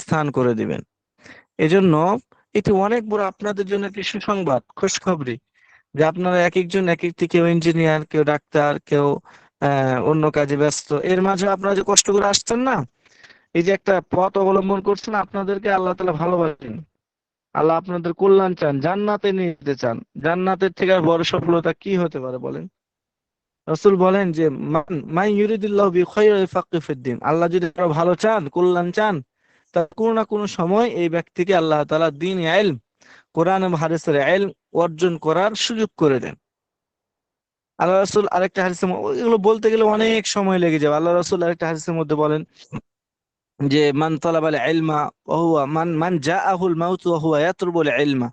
স্থান করে দিবেন। এজন্য এটি অনেক বড় আপনাদের জন্য একটি সুসংবাদ, খুশখবরি, যে আপনারা এক একজন এক একটি, কেউ ইঞ্জিনিয়ার, কেউ ডাক্তার, কেউ অন্য কাজে ব্যস্ত, এর মাঝে আপনারা যে কষ্ট করে আসছেন না, এই যে একটা পথ অবলম্বন করছেন, আপনাদেরকে আল্লাহ তাআলা ভালোবাসেন। আল্লাহ আপনাদের কল্যাণ চান, জান্নাতে নিয়ে যেতে চান। জান্নাতের থেকে আর বড় সফলতা কি হতে পারে বলেন? রাসূল বলেন যে মান মান ইউরিদিল্লাহু বি খায়রিন ইউফাক্কিহু ফিদ্দিন, আল্লাহ যদি কারো ভালো চান, কল্যাণ চান, তা কোনো না কোনো সময় এই ব্যক্তিকে আল্লাহ তাআলা দ্বীন ইলম, কোরআন এবং হাদিসের ইলম অর্জন করার সুযোগ করে দেন। আল্লাহ রাসূল আরেকটা হাদিসে, এগুলো বলতে গেলে অনেক সময় লেগে যাবে। আল্লাহ রাসূল আরেকটা হাদিসের মধ্যে বলেন যে মান তালাবাল ইলমা ওয়া হুয়া মান মান জাআহুল মাউত ওয়া হুয়া ইয়াতলুবুল ইলমা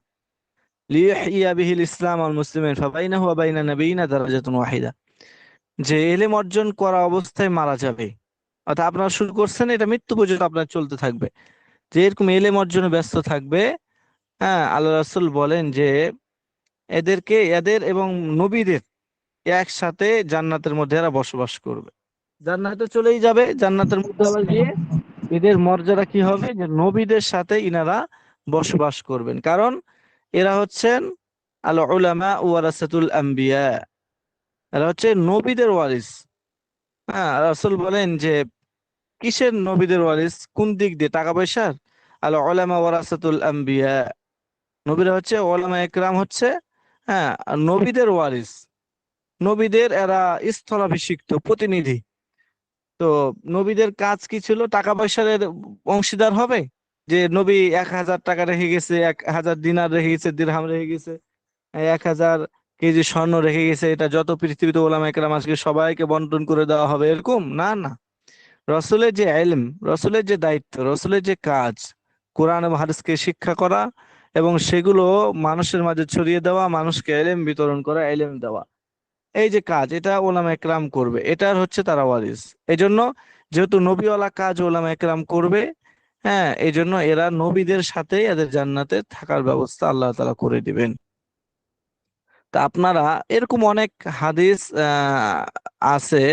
লিইহইয়া বিহিল ইসলাম আল মুসলিমিন ফাবাইনাহু ওয়া বাইনা নাবিয়িনা দারাজাতুন ওয়াহিদা, যে এলেম অর্জন করা অবস্থায় মারা যাবে, অর্থাৎ আপনারা শুরু করছেন, এটা মৃত্যু পর্যন্ত আপনার চলতে থাকবে, যে এরকম এলেম অর্জনে ব্যস্ত থাকবে। হ্যাঁ, আল্লাহ রাসূল বলেন যে এদেরকে, এদের এবং নবীদের একসাথে জান্নাতের মধ্যে এরা বসবাস করবে। জান্নাতে চলেই যাবে, জান্নাতের মধ্যে আবার গিয়ে এদের মর্যাদা কি হবে, যে নবীদের সাথে ইনারা বসবাস করবেন। কারণ এরা হচ্ছেন আল উলামা ওয়ারাসাতুল আম্বিয়া, এরা হচ্ছে নবীদের ওয়ারিস। হ্যাঁ, রাসূল বলেন যে কিসের নবীদের ওয়ারিস, কোন দিক দিয়ে, টাকা পয়সার? আল উলামা ওয়ারাসাতুল আম্বিয়া, নবীরা হচ্ছে, ওলামা একরাম হচ্ছে, হ্যাঁ, আর নবীদের ওয়ারিস। নবীদের এরা স্থলাভিষিক্ত প্রতিনিধি। তো নবীদের কাজ কি ছিল? টাকা পয়সার এর অংশীদার হবে? যে নবী 1000 টাকা রেখে গেছে, 1000 দিনার রেখে গেছে, দিরহাম রেখে গেছে, 1000 কেজি স্বর্ণ রেখে গেছে, এটা যত পৃথিবীতে ওলামা একরাম আজকে সবাইকে বন্টন করে দেওয়া হবে, এরকম না, না। রসুলের যে ইলম, রসুলের যে দায়িত্ব, রসুলের যে কাজ, কোরআন এবং হাদিসকে শিক্ষা করা এবং সেগুলো মানুষের মাঝে ছড়িয়ে দেওয়া, মানুষকে ইলম বিতরণ করা, ইলম দেওয়া, এই যে কাজ, এটা ওলামা একরাম করবে, এটার হচ্ছে তারা ওয়ারিস। এই জন্য, যেহেতু নবীওয়ালা কাজ ওলামা একরাম করবে, হ্যাঁ, এই জন্য এরা নবীদের সাথে এদের জান্নাতে থাকার ব্যবস্থা আল্লাহ তাআলা করে দিবেন। তা আপনারা এরকম অনেক হাদিস আছে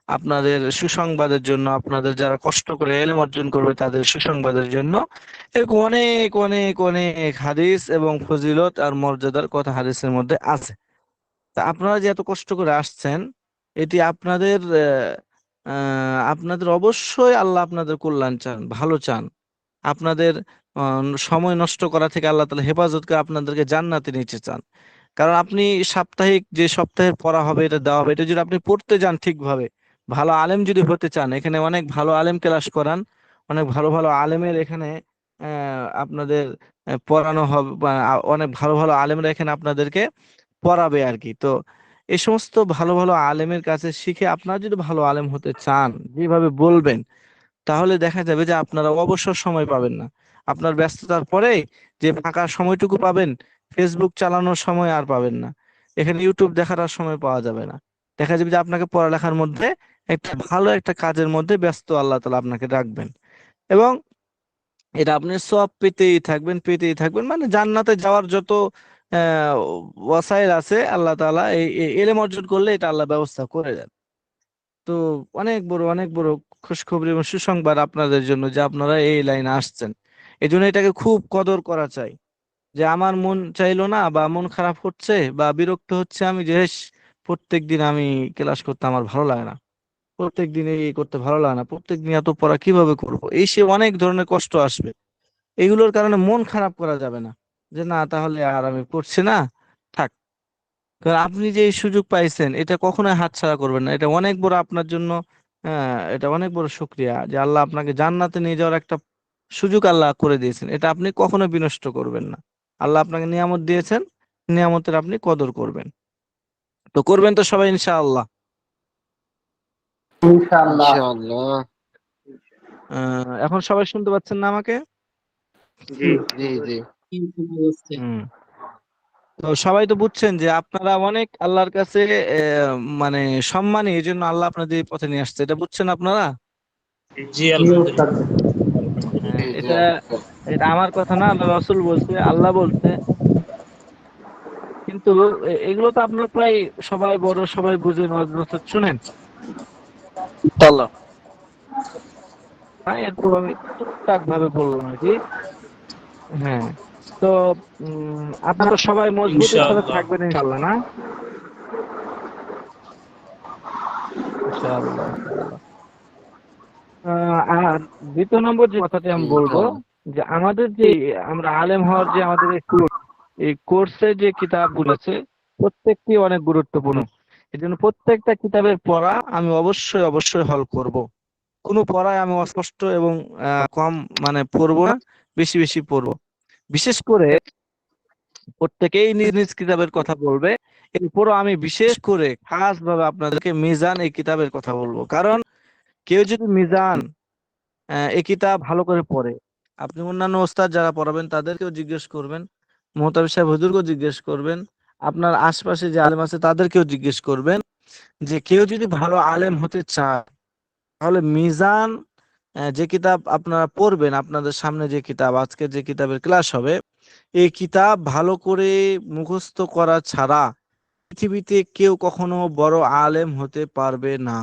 আপনাদের সুসংবাদের জন্য, আপনাদের যারা কষ্ট করে এলেম অর্জন করবে তাদের সুসংবাদের জন্য। এরকম অনেক অনেক অনেক হাদিস এবং ফজিলত আর মর্যাদার কথা হাদিসের মধ্যে আছে। তা আপনারা যে এত কষ্ট করে আসছেন, এটি আপনাদের আপনাদের অবশ্যই আল্লাহ আপনাদের কল্যাণ চান, ভালো চান। আপনাদের সময় নষ্ট করা থেকে আল্লাহ তাআলা হেফাজত করে আপনাদেরকে জান্নাতে নিতে চান। কারণ আপনি সাপ্তাহিক, যে সপ্তাহের পড়া হবে, এটা দেওয়া হবে, এটা যদি আপনি পড়তে যান ঠিকভাবে, ভালো আলেম যদি হতে চান, এখানে অনেক ভালো আলেম ক্লাস করান, অনেক ভালো ভালো আলেমের এখানে আপনাদের পড়ানো হবে, বা অনেক ভালো ভালো আলেমরা এখানে আপনাদেরকে পড়াবে আর কি। তো এই সমস্ত ভালো ভালো আলেমের কাছে শিখে আপনারা যদি ভালো আলেম হতে চান, যেভাবে বলবেন, তাহলে দেখা যাবে যে আপনারা অবসর সময় পাবেন না। আপনার ব্যস্ততার পরে যে ফাঁকা সময়টুকু পাবেন, ফেসবুক চালানোর সময় আর পাবেন না, এখানে ইউটিউব দেখার আর সময় পাওয়া যাবে না। দেখা যাবে যে আপনাকে পড়ালেখার মধ্যে, একটা ভালো একটা কাজের মধ্যে ব্যস্ত আল্লাহ তাআলা আপনাকে রাখবেন। এবং এটা আপনি সব পেতেই থাকবেন, পেতেই থাকবেন, মানে জান্নাতে যাওয়ার যত আহ ওয়াসাইল আছে, আল্লাহ তাআলা এই ইলম অর্জন করলে এটা আল্লাহ ব্যবস্থা করে দেন। তো অনেক বড়, অনেক বড় খুশখবরি এবং সুসংবাদ আপনাদের জন্য যে আপনারা এই লাইনে আসছেন। এই জন্য এটাকে খুব কদর করা চাই। যে আমার মন চাইলো না, বা মন খারাপ হচ্ছে, বা বিরক্ত হচ্ছে, আমি যে প্রত্যেক দিন আমি ক্লাস করতে আমার ভালো লাগে না, প্রত্যেক দিন এই করতে ভালো লাগে না, প্রত্যেক দিন এত পড়া কিভাবে করব, এই সে অনেক ধরনের কষ্ট আসবে। এগুলোর কারণে মন খারাপ করা যাবে না, যে না তাহলে আর আমি পড়ছি না, থাক। কারণ আপনি যে এই সুযোগ পাইছেন, এটা কখনোই হাতছাড়া করবেন না। এটা অনেক বড় আপনার জন্য, এটা অনেক বড় শুকরিয়া যে আল্লাহ আপনাকে জান্নাতে নিয়ে যাওয়ার একটা সুযোগ আল্লাহ করে দিয়েছেন, এটা আপনি কখনো বিনষ্ট করবেন না। আল্লাহ আপনাকে নিয়ামত দিয়েছেন, নিয়ামতের আপনি কদর করবেন। তো করবেন তো সবাই ইনশাআল্লাহ। ইনশাআল্লাহ। ইনশাআল্লাহ। এখন সবাই শুনতে পাচ্ছেন না আমাকে? জি। জি জি। হুম। তো সবাই তো বুঝছেন যে আপনারা অনেক আল্লাহর কাছে মানে সম্মানী, এই জন্য আল্লাহ আপনাদের এই পথে নিয়ে আসছে, এটা বুঝছেন আপনারা? জি জি উস্তাদ। আলহামদুলিল্লাহ। জি জি এটা, আলহামদুলিল্লাহ। এটা আমার কথা না, আল্লাহ রাসূল বলছে, আল্লাহ বলছে। কিন্তু এগুলো তো আপনারা প্রায় সবাই বড়, সবাই বুঝেন, অথচ শুনেন। আল্লাহ এরপর আমি টুকটাক ভাবে বললাম আর কি। হ্যাঁ, তো আপনারা সবাই মজবুতের সাথে ইনশাআল্লাহ। থাকবেন ইনশাল্লাহ, না? ইনশাআল্লাহ, ইনশাআল্লাহ। আর দ্বিতীয় নম্বর যে কথাটি আমি বলবো, বলেন। যে আমাদের যে আমরা আলেম হওয়ার যে আমাদের এই কোর্সে যে কিতাবগুলো আছে প্রত্যেকটি অনেক গুরুত্বপূর্ণ। এই জন্য প্রত্যেকটা কিতাবের পড়া আমি অবশ্যই অবশ্যই হল করব। কোনো পড়ায় আমি অস্পষ্ট এবং কম মানে পড়বো না, বেশি বেশি পড়বো। বিশেষ করে প্রত্যেকেই নিজ নিজ কিতাবের কথা বলবে। এরপরও আমি বিশেষ করে খাস ভাবে আপনাদেরকে মিজান এই কিতাবের কথা বলবো, কারণ কেউ যদি মিজান এই কিতাব ভালো করে পড়ে, আপনি অন্যান্য ওস্তাদ যারা পড়াবেন তাদেরকেও জিজ্ঞেস করবেন, মোহতামিম সাহেব হুজুরকেও জিজ্ঞেস করবেন, আপনার আশপাশে যে আলেম আছে তাদেরকেও জিজ্ঞেস করবেন, যে কেউ যদি ভালো আলেম হতে চায় তাহলে মিজান যে কিতাব আপনারা পড়বেন, আপনাদের সামনে যে কিতাব আজকে যে কিতাবের ক্লাস হবে, এই কিতাব ভালো করে মুখস্থ করা ছাড়া পৃথিবীতে কেউ কখনো বড় আলেম হতে পারবে না।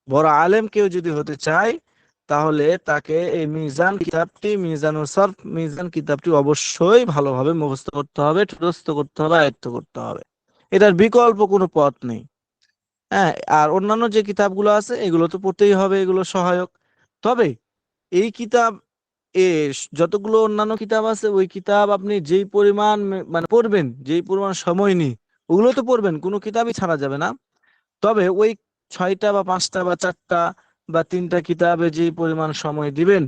বড় আলেম কেউ যদি হতে চায় তাহলে তাকে এই মিজান কিতাবটি, মিজানুল সরফ মিজান কিতাবটি অবশ্যই ভালোভাবে মুখস্থ করতে হবে, ঠুরস্থ করতে হবে, আয়ত্ত করতে হবে। এটার বিকল্প কোনো পথ নেই। হ্যাঁ, আর অন্যান্য যে কিতাবগুলো আছে এগুলো তো পড়তেই হবে, এগুলো সহায়ক। তবে এই কিতাব এ যতগুলো অন্যান্য কিতাব আছে ওই কিতাব আপনি যেই পরিমাণ মানে পড়বেন, যেই পরিমাণ সময় নিয়ে ওগুলো তো পড়বেন, কোনো কিতাবই ছাড়া যাবে না। তবে ওই 6টা বা 5টা বা 4টা বা 3টা কিতাবে যে পরিমাণ সময় দিবেন,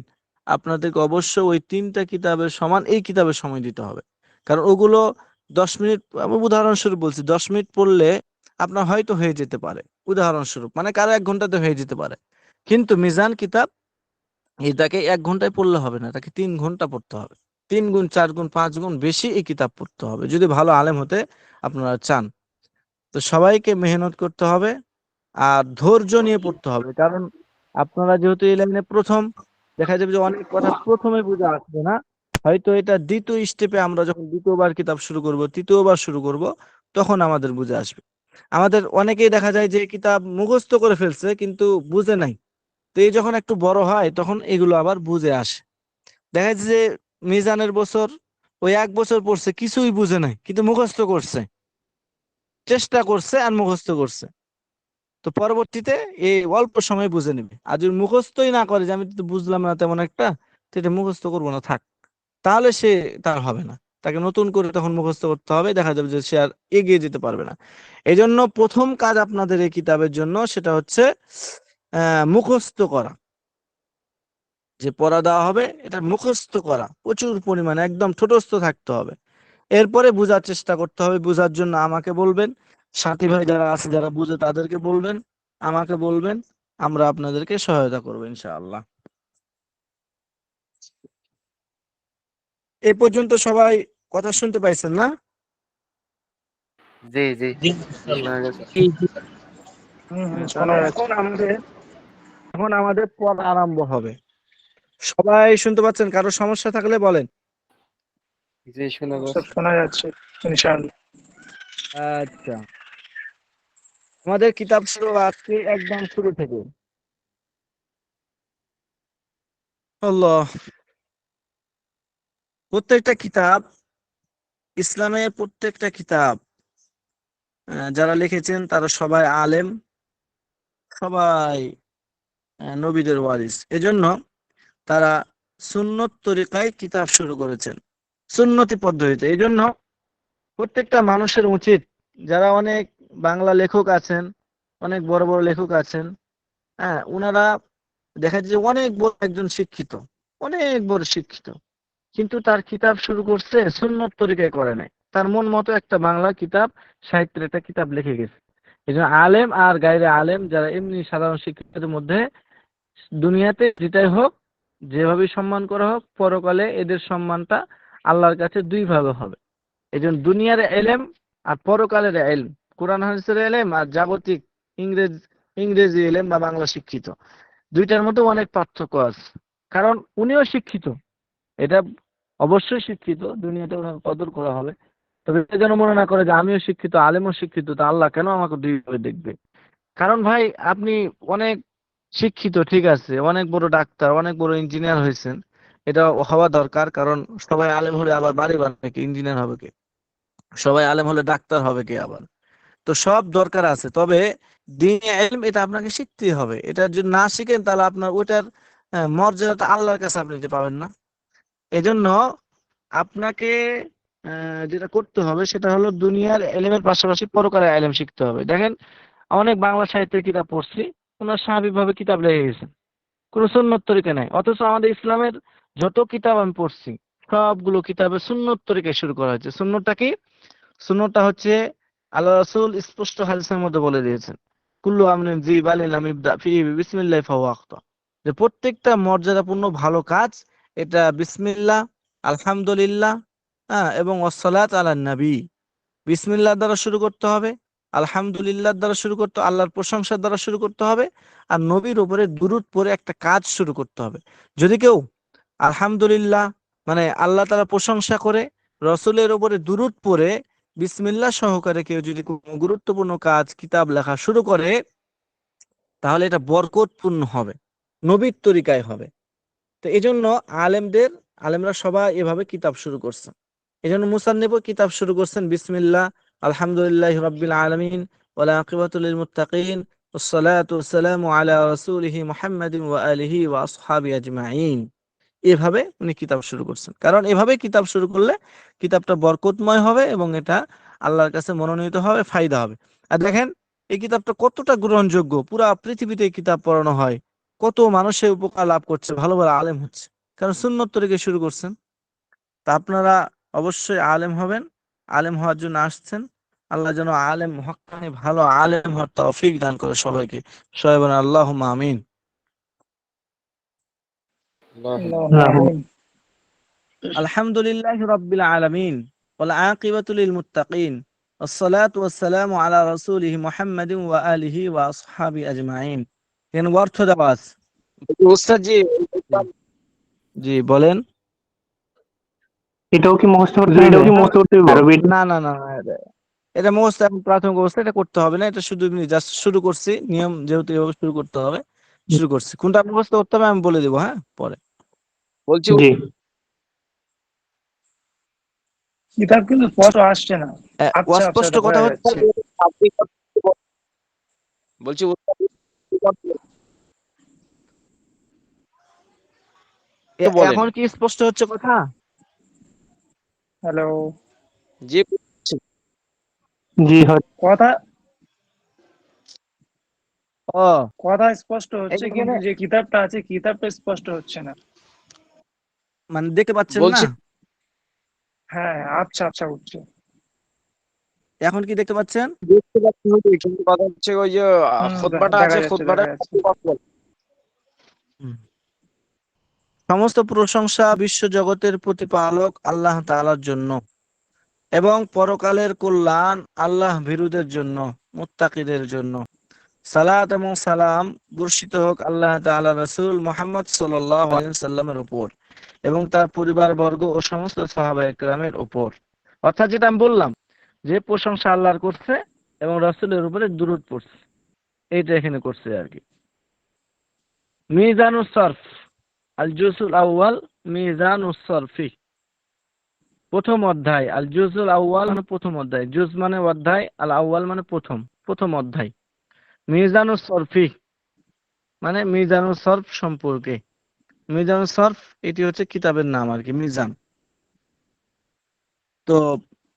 আপনাদেরকে অবশ্যই ওই 3টা কিতাবের সমান এই কিতাবের সময় দিতে হবে। কারণ ওগুলো 10 মিনিট, আমি উদাহরণস্বরূপ বলছি, 10 মিনিট পড়লে আপনার হয়তো হয়ে যেতে পারে, উদাহরণস্বরূপ মানে কারো 1 ঘন্টাতে হয়ে যেতে পারে। কিন্তু মিজান কিতাব এটাকে 1 ঘন্টায় পড়লে হবে না, তাকে 3 ঘন্টা পড়তে হবে। 3 গুণ 4 গুণ 5 গুণ বেশি এই কিতাব পড়তে হবে যদি ভালো আলেম হতে আপনারা চান। তো সবাইকে মেহনত করতে হবে আর ধৈর্য নিয়ে পড়তে হবে, কারণ আপনারা যেহেতু এই লাইনে প্রথম, দেখা যাবে যে অনেক কথা প্রথমে বুঝে আসবে না, হয়তো এটা দ্বিতীয় স্টেপে আমরা যখন দ্বিতীয়বার কিতাব শুরু করব, তৃতীয়বার শুরু করব, তখন আমাদের বুঝে আসবে। আমাদের অনেকেই দেখা যায় যে কিতাব মুখস্থ করে ফেলছে কিন্তু বুঝে নাই। তো এই যখন একটু বড় হয় তখন এগুলো আবার বুঝে আসে। দেখা যাচ্ছে যে মিজানের বছর ওই 1 বছর পড়ছে, কিছুই বুঝে নাই কিন্তু মুখস্থ করছে, চেষ্টা করছে আর মুখস্থ করছে। তো পরবর্তীতে এই অল্প সময় বুঝে নেবে। আর যদি মুখস্থই না করে যে আমি তো বুঝলাম না তেমন একটা, তো এটা মুখস্থ করবো না থাক, তাহলে সে তার হবে না। তাকে নতুন করে তখন মুখস্থ করতে হবে, দেখা যাবে যে সে আর এগিয়ে যেতে পারবে না। এই জন্য প্রথম কাজ আপনাদের এই কিতাবের জন্য সেটা হচ্ছে মুখস্থ করা। যে পড়া দেওয়া হবে এটা মুখস্থ করা প্রচুর পরিমাণে, একদম ঠোঁটস্থ থাকতে হবে। এরপরে বোঝার চেষ্টা করতে হবে, বোঝার জন্য আমাকে বলবেন, সাথী ভাই যারা আছে যারা বুঝে তাদেরকে বলবেন, আমাকে বলবেন, আমরা আপনাদেরকে সহায়তা করবো ইনশাআল্লাহ। এই পর্যন্ত সবাই কথা শুনতে পাইছেন, না? জি জি, জি, ইনশাআল্লাহ। শোনা গেছে। তাহলে এখন আমাদের পড়া আরম্ভ হবে। সবাই শুনতে পাচ্ছেন? কারো সমস্যা থাকলে বলেন। জি শোনা সব যাচ্ছে। শোনা যাচ্ছে ইনশাআল্লাহ। আচ্ছা, আমাদের কিতাব শুরু আজকে একদম শুরু থেকে। আল্লাহ, প্রত্যেকটা কিতাব, ইসলামের প্রত্যেকটা কিতাব যারা লিখেছেন তারা সবাই আলেম, সবাই নবীদের ওয়ারিস। এজন্য তারা সুন্নত তরিকায় কিতাব শুরু করেছেন, সুন্নতি পদ্ধতিতে। এই জন্য প্রত্যেকটা মানুষের উচিত, যারা অনেক বাংলা লেখক আছেন, অনেক বড় বড় লেখক আছেন, হ্যাঁ, ওনারা দেখা যায় যে অনেক বড় একজন শিক্ষিত, অনেক বড় শিক্ষিত, কিন্তু তার কিতাব শুরু করছে সুন্নত তরিকায় করে নাই, তার মন মতো একটা বাংলা কিতাব, সাহিত্যের একটা কিতাব লিখে গেছে। এই জন্য আলেম আর গায়রে আলেম যারা এমনি সাধারণ শিক্ষিতদের মধ্যে দুনিয়াতে যেটাই হোক, যেভাবে সম্মান করা হোক, পরকালে এদের সম্মানটা আল্লাহর কাছে দুই ভাবে হবে। এই জন্য দুনিয়ার এলেম আর পরকালের এলম, কোরআন হাদিসের এলেম আর জাগতিক ইংরেজ ইংরেজি এলেম বা বাংলা শিক্ষিত, দুইটার মধ্যে অনেক পার্থক্য আছে। কারণ উনিও শিক্ষিত, এটা অবশ্যই শিক্ষিত, দুনিয়াতে ওনার কদর করা হবে। তবে এ যেন মনে না করে যে আমিও শিক্ষিত, আলেমও শিক্ষিত, তা আল্লাহ কেন আমাকে দুইভাবে দেখবে। কারণ ভাই, আপনি অনেক শিক্ষিত ঠিক আছে, অনেক বড় ডাক্তার, অনেক বড় ইঞ্জিনিয়ার হয়েছেন, এটা হওয়া দরকার। কারণ সবাই আলেম হলে আবার বাড়ি বানাবে কে, ইঞ্জিনিয়ার হবে কে? সবাই আলেম হলে ডাক্তার হবে কে আবার? তো সব দরকার আছে, তবে দ্বীনি ইলম এটা আপনাকে শিখতেই হবে। এটা যদি না শিখেন তাহলে আপনার ওইটার মর্যাদাটা আল্লাহর কাছে আপনি দিতে পাবেন না। এজন্য আপনাকে যেটা করতে হবে সেটা হলো দুনিয়ার এলেমের পাশাপাশি পরকালের এলেম শিখতে হবে। দেখেন, অনেক বাংলা সাহিত্যের কিতাব পড়ছি, ওনার স্বাভাবিকভাবে কিতাব লেগে গেছে, কোনো সুন্নত তরিকা নাই। অথচ আমাদের ইসলামের যত কিতাব আমি পড়ছি সবগুলো কিতাবে সুন্নত তরিকায় শুরু করা হয়েছে। সুন্নতটা কি? সুন্নতটা হচ্ছে আল্লাহ রাসূল স্পষ্ট হাদিসের মধ্যে বলে দিয়েছেন, কুল্লু আমরিন জি বালিন লাম ইবদা ফিহি বিসমিল্লাহি ফাহুয়া আখতা। যে প্রত্যেকটা মর্যাদাপূর্ণ ভালো কাজ এটা বিসমিল্লাহ, আলহামদুলিল্লাহ, এবং ওয়াসসালাত আলা নবী, বিসমিল্লাহ দ্বারা শুরু করতে হবে, আলহামদুলিল্লাহ দ্বারা শুরু করতে, আল্লাহর প্রশংসার দ্বারা শুরু করতে হবে, আর নবীর উপরে দুরূদ পড়ে একটা কাজ শুরু করতে হবে। যদি কেউ আলহামদুলিল্লাহ মানে আল্লাহ তাআলা প্রশংসা করে, রসুলের উপরে দুরূদ পড়ে, বিসমিল্লাহ সহকারে কেউ যদি কোনো গুরুত্বপূর্ণ কাজ কিতাব লেখা শুরু করে, তাহলে এটা বরকতপূর্ণ হবে, নবীর তরিকায় হবে। তো এই জন্য আলেমরা সবাই এভাবে কিতাব শুরু করছেন। এই জন্য মুসান্নিফও কিতাব শুরু করছেন বিসমিল্লাহ, আলহামদুলিল্লাহি রাব্বিল আলামিন, ওয়াল আকিবাতু লিল মুত্তাকিন, ওয়াসসালাতু ওয়াসসালামু আলা রাসূলিহি মুহাম্মাদিন ওয়া আলিহি ওয়া আসহাবিহি আজমাইন। এভাবে উনি কিতাব শুরু করছেন, কারণ এভাবে কিতাব শুরু করলে কিতাবটা বরকতময় হবে এবং এটা আল্লাহর কাছে মনোনীত হবে, ফায়দা হবে। আর দেখেন, এই কিতাবটা কতটা গ্রহণযোগ্য, পুরা পৃথিবীতে এই কিতাব পড়ানো হয়, কত মানুষের উপকার লাভ করছে, ভালো ভালো আলেম হচ্ছে, কারণ সুন্নত তরিকে শুরু করছেন। তা আপনারা অবশ্যই আলেম হবেন, আলেম হওয়ার জন্য আসছেন। আল্লাহ যেন আলেম হক্কানি ভালো আলেম হওয়ার তৌফিক দান করে সবাইকে। সবাই বলেন আল্লাহুম্মা আমিন। اللهم اللهم آمين. آمين. আলহামদুলিল্লাহি রাব্বিল আলামিন, ওয়াল আকিবাতু লিল মুত্তাকিন, ওয়াসসালাতু ওয়াসসালামু আলা রাসূলিহি মুহাম্মাদিন ওয়া আলিহি ওয়া আসহাবিহি আজমাইন। এখানে অর্থ দেওয়া আছে। উস্তাদ জি, জি, জি বলেন। এটাও কি মুখস্থ করতে হুজুর, হবে? এটাও কি মুখস্থ করতে হবে? না না না না, এটা মুখস্থ এখন প্রাথমিক অবস্থা, এটা করতে হবে না। এটা শুধু জাস্ট শুরু করছি, নিয়ম যেহেতু এভাবে শুরু করতে হবে, শুরু করছি। কোনটা মুখস্থ করতে হবে আমি বলে দেবো, হ্যাঁ, পরে। বলছি জি। কিতাব কিন্তু স্পষ্ট আসছে না। আচ্ছা আচ্ছা, অস্পষ্ট এটা কথা বোঝা হচ্ছে, যাচ্ছে। আপনি বলছি উস্তাদ বলেন। এখন কি স্পষ্ট হচ্ছে কথা? হ্যালো। জি, জি কথা ও, কথা স্পষ্ট হচ্ছে, এখানে কিন্তু যে কিতাবটা আছে কিতাবটা স্পষ্ট হচ্ছে না। মানে দেখতে পাচ্ছেন না? বলছি হ্যাঁ, আচ্ছা আচ্ছা, উঠছে। এখন কি দেখতে পাচ্ছেন? দেখতে পাচ্ছি হুজুর, কিন্তু কথা হচ্ছে ওই যে খুতবাটা দেখা আছে, যাচ্ছে খুতবাটা দেখা যাচ্ছে। হুম। সমস্ত প্রশংসা বিশ্ব জগতের প্রতিপালক আল্লাহ তাআলার জন্য এবং পরকালের কল্যাণ আল্লাহ ভীরুদের জন্য, মুত্তাকিদের জন্য। সালাত এবং সালাম বর্ষিত হোক আল্লাহ তাআলা রাসূল মুহাম্মদ সাল্লাল্লাহু আলাইহি সাল্লামের উপর এবং তার পরিবারবর্গ ও সমস্ত সাহাবায়ে কেরামের উপর। অর্থাৎ যেটা আমি বললাম, যে প্রশংসা আল্লাহর করছে এবং রাসূলের উপরে দুরূদ পড়ছে, এইটা এখানে করছে আর কি। মিজানুস সরফ, আল জুজুল আউয়াল, মিজানুস সরফি। প্রথম অধ্যায়, আল জুজুল আউয়াল মানে প্রথম অধ্যায়, জুজ মানে অধ্যায়, আল আউয়াল মানে প্রথম, প্রথম অধ্যায়। মিজানুস সরফি মানে মিজানুস সরফ সম্পর্কে। মিজানুস সরফ এটি হচ্ছে কিতাবের নাম আর কি, মিজান। তো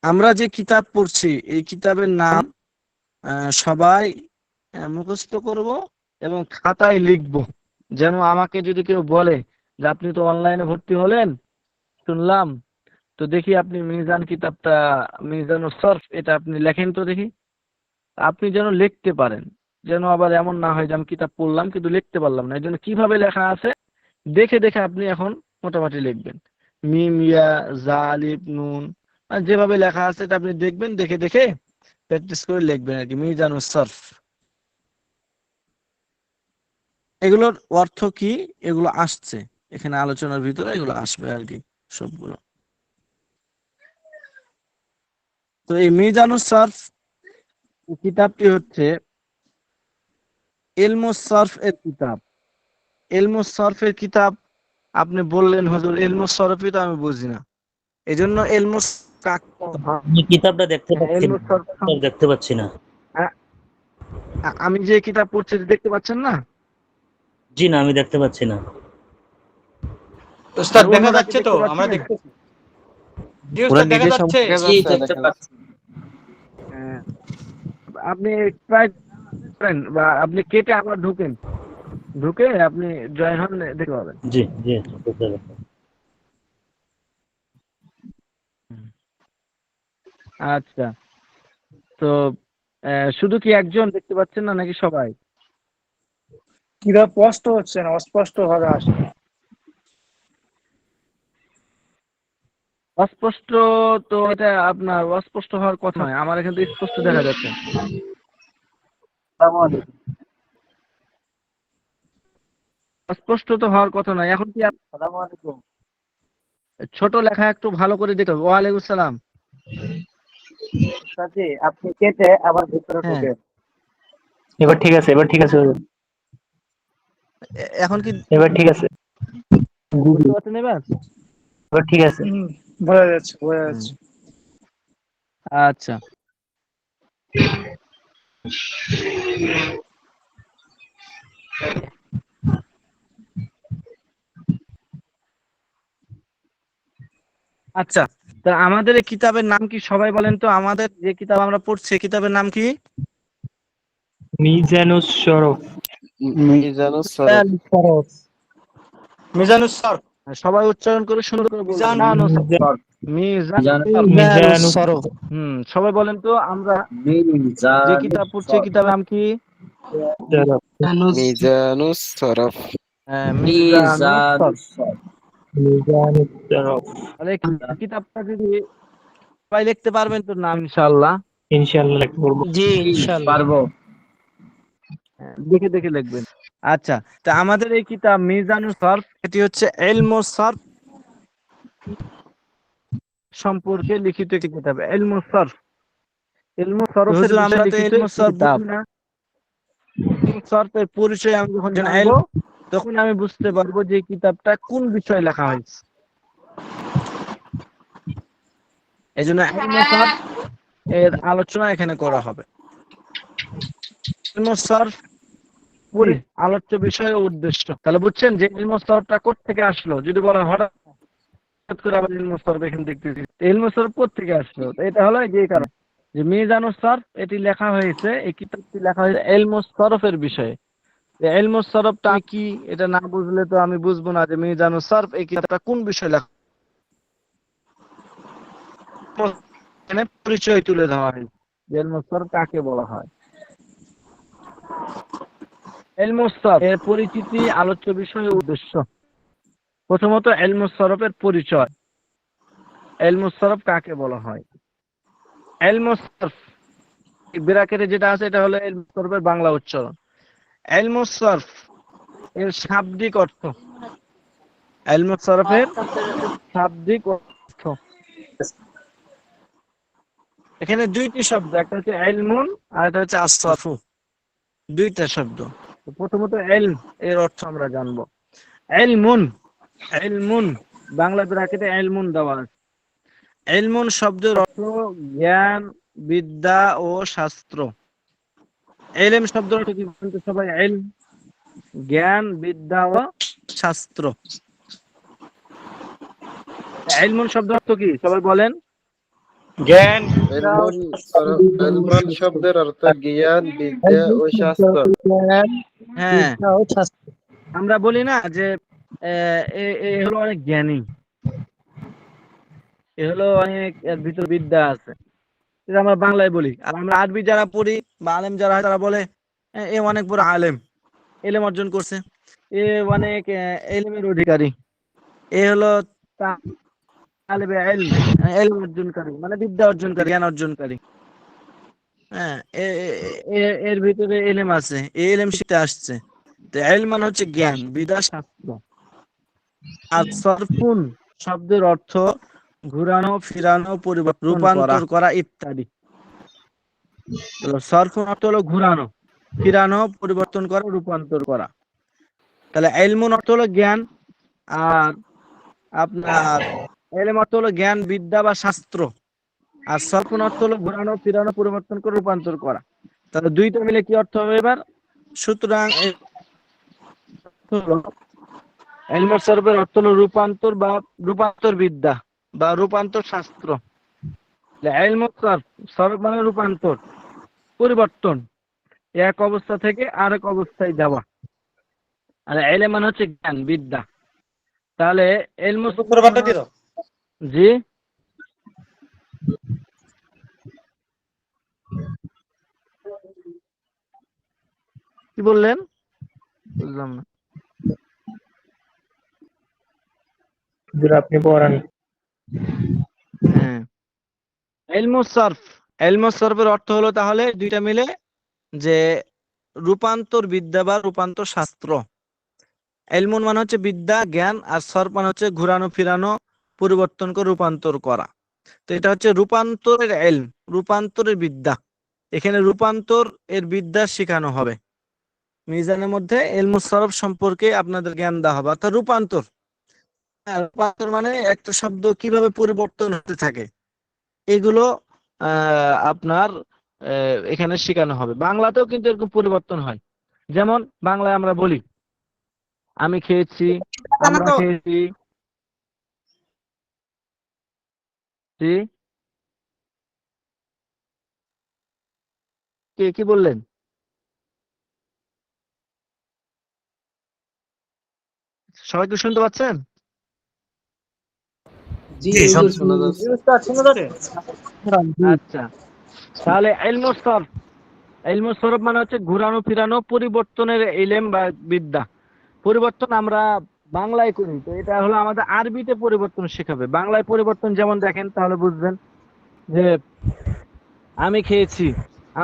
আমরা যে কিতাব পড়ছি এই কিতাবের নাম সবাই মুখস্থ করব এবং খাতায় লিখব। যেন আমাকে যদি কেউ বলে যে আপনি তো অনলাইনে ভর্তি হলেন শুনলাম, তো দেখি আপনি মিজান কিতাবটা, মিজানুস সরফ এটা আপনি লেখেন তো দেখি। আপনি যেন লিখতে পারেন, যেন আবার এমন না হয় যে আমি কিতাব পড়লাম কিন্তু লিখতে পারলাম না। এই জন্য কিভাবে লেখা আছে দেখে দেখে আপনি এখন মোটামুটি লিখবেন। মিম, ইয়া, জা, আলিফ, নুন, আর যেভাবে লেখা আছে এটা আপনি দেখবেন, দেখে দেখে প্র্যাকটিস করে লিখবেন আর কি, মিজানুস সরফ। এগুলোর অর্থ কি এগুলো আসছে এখানে আলোচনার ভিতরে, এগুলো আসবে আর কি সবগুলো। তো এই মিজানুস সরফ কিতাবটি হচ্ছে ইলমুস সরফ এর কিতাব। ইলমুস সরফের কিতাব আপনি বললেন হুজুর ইলমুস সরফই তো আমি বুঝি না, এই জন্য ইলমুস কাকে বলা হয়? আমি কিতাবটা দেখতে হ্যাঁ, পাচ্ছি না, ইলমুস সরফ কিতাব দেখতে পাচ্ছি না। আমি যে কিতাব পড়ছি দেখতে পাচ্ছেন না? জি না, আমি দেখতে পাচ্ছি না। উস্তাদ আর দেখা অন্যরা কি যাচ্ছে তো? দেখতে আমরা পাচ্ছেন? দেখতেছি। জি ওরা উস্তাদ দেখা নিজের যাচ্ছে? সম্পর্কে জি যাচ্ছে, দেখতে দেখেন। পাচ্ছি। হ্যাঁ, আপনি ট্রাই করেন বা আপনি কেটে আবার ঢুকে আপনি জয়েন হন, দেখতে পাবেন। জি জি বুঝতে পারছি। আচ্ছা, তো শুধু কি একজন দেখতে পাচ্ছেন না নাকি সবাই? কিতাব স্পষ্ট হচ্ছে না, অস্পষ্ট ভাবে আসছে। অস্পষ্ট? তো এটা আপনার অস্পষ্ট হওয়ার কথা নয়, আমার এখানে তো স্পষ্ট দেখা যাচ্ছে। অস্পষ্ট তো হওয়ার কথা নয়। এখন কি ছোট লেখা একটু ভালো করে দেখতে হবে। ওয়ালাইকুম সালাম। আপনি কেটে আবার ভিতরে হ্যাঁ, ঢুকেন। এবার ঠিক আছে, এবার ঠিক আছে, এখন কি এবার ঠিক আছে, বুঝতে পারছেন এবার? এবার ঠিক আছে। বোঝা যাচ্ছে, বোঝা হুম, যাচ্ছে। আচ্ছা। আচ্ছা, তা আমাদের এই কিতাবের নাম কি সবাই বলেন তো? আমাদের যে কিতাব আমরা পড়ছি এই কিতাবের নাম কি? মিজানুস শরফ। মিজানুস সরফ। মিজানুস সরফ। সবাই উচ্চারণ করে সুন্দর করে বলবেন। মিজানুস মিজানুস সরফ। সবাই বলেন তো, আমরা যে কিতাব পড়ছি এই কিতাবের নাম কি? শরফ। মিজানুস সরফ। মিজানুস সরফ। মিজানুস শরফ। তাহলে এই কিতাবটা যদি সবাই লিখতে পারবেন তো নাম ইনশাআল্লাহ? ইনশাআল্লাহ লিখতে পারবো। জি ইনশাআল্লাহ পারবো। দেখে দেখে লিখবেন। আচ্ছা, তা আমাদের এই কিতাব মিজানুস সরফ, এটি হচ্ছে ইলমুস সরফ সম্পর্কে লিখিত একটি কিতাব। ইলমুস সরফ, ইলমুস সরফের বিষয়ে লিখিত একটি কিতাব। ইলমুস সরফের পরিচয় আমি যখন জানবো তখন আমি বুঝতে পারবো যে এই কিতাবটা কোন বিষয়ে লেখা হয়েছে। এই জন্য ইলমুস সরফ এর আলোচনা এখানে করা হবে। ইলমুস সরফ আলোচ্য বিষয় ও উদ্দেশ্য। তাহলে বুঝছেন যে ইলমুস সরফটা কোত্থেকে আসলো? যদি বলেন হঠাৎ করে আবার ইলমুস সরফ এখানে দেখতেছি, ইলমুস সরফ কোত্থেকে আসলো? তো এটা হলো যে কারণ যে মিজানুস সরফ এটি লেখা হয়েছে, এই কিতাবটি লেখা হয়েছে ইলমুস সরফের বিষয়ে। ইলমুস সরফটা কি এটা না বুঝলে তো আমি বুঝবো না যে মিজানুস সরফ এই কিতাবটা কোন বিষয়ে লেখা। এখানে পরিচয় তুলে ধরা হয়েছে যে ইলমুস সরফ কাকে বলা হয়। ইলমুস সরফ এর পরিচিতি, আলোচ্য বিষয় ও উদ্দেশ্য। প্রথমত ইলমুস সরফের পরিচয়। ইলমুস সরফ কাকে বলা হয়? ইলমুস সরফ ব্র্যাকেটে যেটা আছে এটা হলো ইলমুস সরফের বাংলা উচ্চারণ। ইলমুস সরফ এর শাব্দিক অর্থ। ইলমুস সরফের শাব্দিক অর্থ, এখানে দুইটি শব্দ, একটা হচ্ছে ইলমুন আর একটা হচ্ছে আসসারফু, দুইটা শব্দ। তো প্রথমত ইলম এর অর্থ আমরা জানবো। ইলমুন, ইলমুন বাংলা ব্র্যাকেটে ইলমুন দেওয়া আছে। ইলমুন শব্দের অর্থ জ্ঞান, বিদ্যা ও শাস্ত্র। ইলম শব্দের অর্থ কি বলেন তো সবাই? ইলম জ্ঞান, বিদ্যা ও শাস্ত্র। ইলমুন শব্দের অর্থ কি সবাই বলেন? জ্ঞান। ইলমান শব্দের অর্থ জ্ঞান, বিদ্যা ও শাস্ত্র। হ্যাঁ, আমরা বলি না যে এ হলো অনেক জ্ঞানী, এ হলো অনেক, এর ভিতর বিদ্যা আছে, এটা আমরা বাংলায় বলি। আর আমরা আরবি যারা পড়ি বা আলেম যারা হয় তারা বলে এ অনেক বড় আলেম, এলেম অর্জন করছে, এ অনেক এলেমের অধিকারী, এ হলো তালেবে ইলম, ইলম অর্জনকারী, মানে বিদ্যা অর্জনকারী, জ্ঞান অর্জনকারী। হ্যাঁ, এর ভিতরে এলেম আছে, এই এলেম শিখতে আসছে। তো ইলম মানে হচ্ছে জ্ঞান, বিদ্যা, শাস্ত্র। আর সরফুন শব্দের অর্থ ঘুরানো, ফিরানো, পরিবর্তন, রূপান্তর করা ইত্যাদি। সরফুন অর্থ হলো ঘুরানো, ফিরানো, পরিবর্তন করা, রূপান্তর করা। তাহলে ইলমুন অর্থ হলো জ্ঞান, আর আপনার ইলম অর্থ হলো জ্ঞান, বিদ্যা বা শাস্ত্র, আর সরফুন অর্থ হলো ঘোরানো ফিরানো, পরিবর্তন করে রূপান্তর করা। তাহলে দুইটা মিলে কি অর্থ হবে এবার? সুতরাং ইলমুস সরফের অর্থ হলো রূপান্তর বা রূপান্তর বিদ্যা বা রূপান্তর শাস্ত্র। ইলমুস সরফ, সরফ মানে রূপান্তর, পরিবর্তন, এক অবস্থা থেকে আরেক অবস্থায় যাওয়া। আর ইলম মানে হচ্ছে জ্ঞান, বিদ্যা। তাহলে ইলমুস, জি কি বললেন? বুঝলাম না। হুজুর আপনি পড়ান। হ্যাঁ, ইলমুস সরফ, ইলমুস সরফের অর্থ হলো তাহলে দুইটা মিলে যে রূপান্তর বিদ্যা বা রূপান্তর শাস্ত্র। ইলমুন মানে হচ্ছে বিদ্যা, জ্ঞান, আর সরফ মানে হচ্ছে ঘুরানো ফিরানো, পরিবর্তন করে রূপান্তর করা। তো এটা হচ্ছে রূপান্তরের ইলম, রূপান্তরের বিদ্যা। এখানে রূপান্তর এর বিদ্যা শেখানো হবে। মিজানের মধ্যে ইলমুস সরফ সম্পর্কে আপনাদের জ্ঞান দেওয়া হবে, অর্থাৎ রূপান্তর। হ্যাঁ, রূপান্তর মানে একটা শব্দ কিভাবে পরিবর্তন হতে থাকে, এগুলো আপনার এখানে শেখানো হবে। বাংলাতেও কিন্তু এরকম পরিবর্তন হয়। যেমন বাংলায় আমরা বলি আমি খেয়েছি, আমরা খেয়েছি, জি কে কি বললেন? সবাই কি শুনতে পাচ্ছেন? আচ্ছা, তাহলে ইলমুস সরফ, ইলমুস সরফ মানে হচ্ছে ঘুরানো ফিরানো, পরিবর্তনের ইলম বা বিদ্যা। পরিবর্তন আমরা বাংলায় করি, তো এটা হলো আমাদের আরবিতে পরিবর্তন শেখাবে। বাংলায় পরিবর্তন যেমন দেখেন তাহলে বুঝবেন যে আমি খেয়েছি,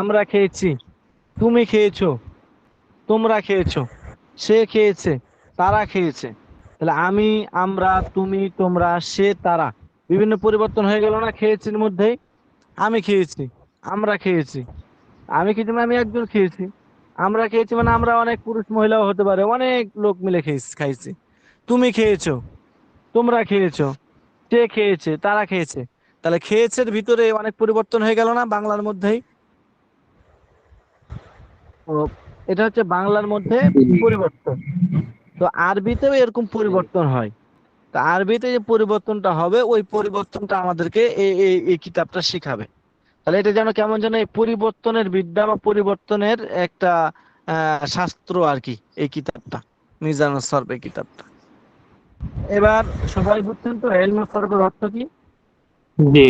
আমরা খেয়েছি, তুমি খেয়েছো, তোমরা খেয়েছো, সে খেয়েছে, তারা খেয়েছে। তাহলে আমি, আমরা, তুমি, তোমরা, সে, তারা, বিভিন্ন পরিবর্তন হয়ে গেল না খেয়েছির মধ্যেই? আমি খেয়েছি, আমরা খেয়েছি, আমি খেয়েছি মানে আমি একজন খেয়েছি, আমরা খেয়েছি মানে আমরা অনেক পুরুষ মহিলাও হতে পারে, অনেক লোক মিলে খাইছি। তুমি খেয়েছো, তোমরা খেয়েছো, সে খেয়েছে, তারা খেয়েছে। তাহলে খেয়েছের ভিতরে অনেক পরিবর্তন হয়ে গেল না বাংলার মধ্যেই? তো এটা হচ্ছে বাংলার মধ্যে পরিবর্তন। তো আরবিতেও এরকম পরিবর্তন হয়। তো আরবিতে যে পরিবর্তনটা হবে, ওই পরিবর্তনটা আমাদেরকে এই কিতাবটা শিখাবে। তাহলে এটা যেন কেমন যেন এই পরিবর্তনের বিদ্যা বা পরিবর্তনের একটা শাস্ত্র আর কি এই কিতাবটা, মিজানুস সরফ এই কিতাবটা। এবার সবাই বুঝছেন তো ইলমুস সরফের অর্থ কি? জি।